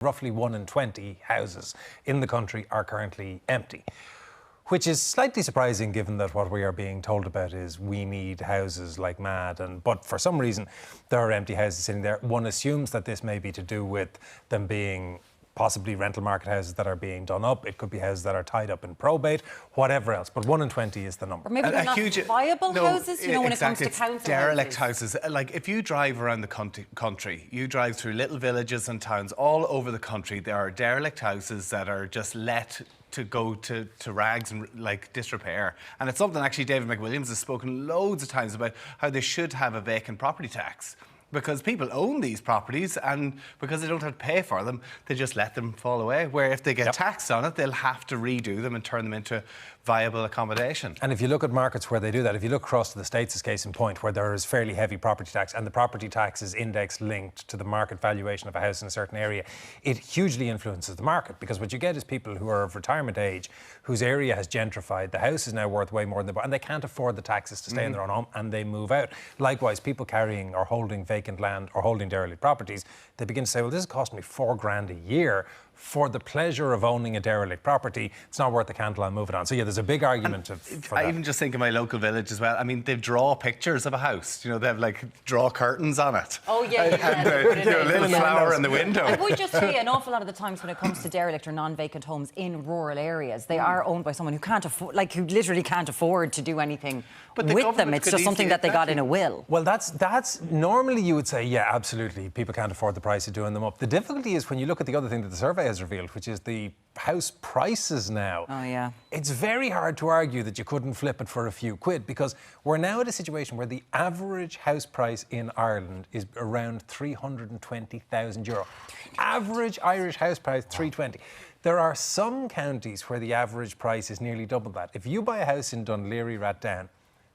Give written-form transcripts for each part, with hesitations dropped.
roughly 1 in 20 houses in the country are currently empty, which is slightly surprising given that what we are being told about is we need houses like mad. But for some reason, there are empty houses sitting there. One assumes that this may be to do with them being possibly rental market houses that are being done up. It could be houses that are tied up in probate, whatever else. But 1 in 20 is the number. Or maybe they're not viable houses, you know, when exactly. it comes to council derelict houses. Like, if you drive around the country, you drive through little villages and towns all over the country, there are derelict houses that are just let to go to rags and like disrepair. And it's something actually David McWilliams has spoken loads of times about, how they should have a vacant property tax. Because people own these properties, and because they don't have to pay for them, they just let them fall away. Where if they get taxed on it, they'll have to redo them and turn them into viable accommodation. And if you look at markets where they do that, if you look across to the States as case in point, where there is fairly heavy property tax, and the property tax is index linked to the market valuation of a house in a certain area, it hugely influences the market, because what you get is people who are of retirement age, whose area has gentrified, the house is now worth way more than and they can't afford the taxes to stay in their own home, and they move out. Likewise, people carrying or holding vacant land or holding derelict properties, they begin to say, well, this is costing me $4,000 a year for the pleasure of owning a derelict property. It's not worth the candle, I'll move it on. So yeah, there's a big argument for that. I even just think of my local village as well. I mean, they draw pictures of a house. You know, they have like draw curtains on it. Oh yeah, and a little flower in the window. I would just say an awful lot of the times when it comes to derelict or non-vacant homes in rural areas, they are owned by someone who can't afford, like who literally can't afford to do anything with them. It's just something that they got in a will. Well, that's normally you would say, yeah, absolutely, people can't afford the price of doing them up. The difficulty is when you look at the other thing that the survey has revealed, which is the house prices now. Oh, yeah. It's very hard to argue that you couldn't flip it for a few quid, because we're now at a situation where the average house price in Ireland is around €320,000. Average Irish house price, 320. There are some counties where the average price is nearly double that. If you buy a house in Dún Laoghaire, Rathdown,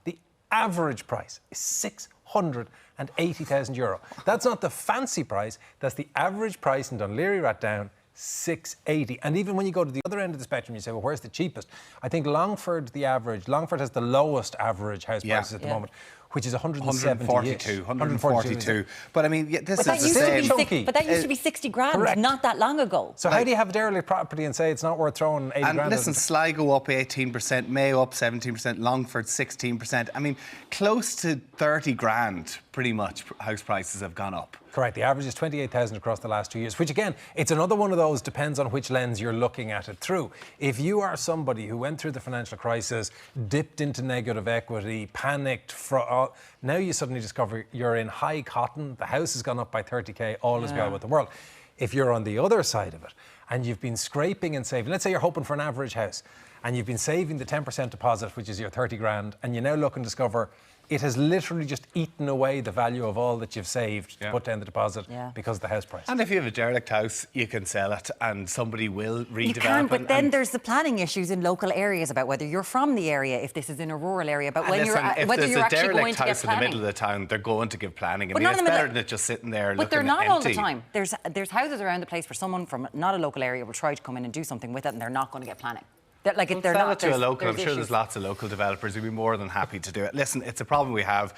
the average price is €680,000. That's not the fancy price, that's the average price in Dún Laoghaire, Rathdown, 680. And even when you go to the other end of the spectrum, you say, well, where's the cheapest? I think Longford has the lowest average house prices at the moment, which is 142. But I mean, this is the same. But that used to be 60 grand, correct, not that long ago. So how do you have a derelict property and say it's not worth throwing 80 grand? And listen, Sligo up 18%, Mayo up 17%, Longford 16%. I mean, close to 30 grand, pretty much, house prices have gone up. Correct. The average is 28,000 across the last 2 years, which again, it's another one of those, depends on which lens you're looking at it through. If you are somebody who went through the financial crisis, dipped into negative equity, panicked, now you suddenly discover you're in high cotton, the house has gone up by 30k, all is well with the world. If you're on the other side of it and you've been scraping and saving, let's say you're hoping for an average house and you've been saving the 10% deposit, which is your 30 grand, and you now look and discover it has literally just eaten away the value of all that you've saved to put down the deposit because of the house price. And if you have a derelict house, you can sell it and somebody will redevelop it. You can, but then there's the planning issues in local areas about whether you're from the area, if this is in a rural area, but whether you're actually going to get planning. If there's a derelict house in the middle of the town, they're going to give planning. I mean, it's better than it just sitting there looking empty. But they're not all the time. There's houses around the place where someone from not a local area will try to come in and do something with it, and they're not going to get planning. Sell it to a local. I'm sure there's lots of local developers who'd be more than happy to do it. Listen, it's a problem we have.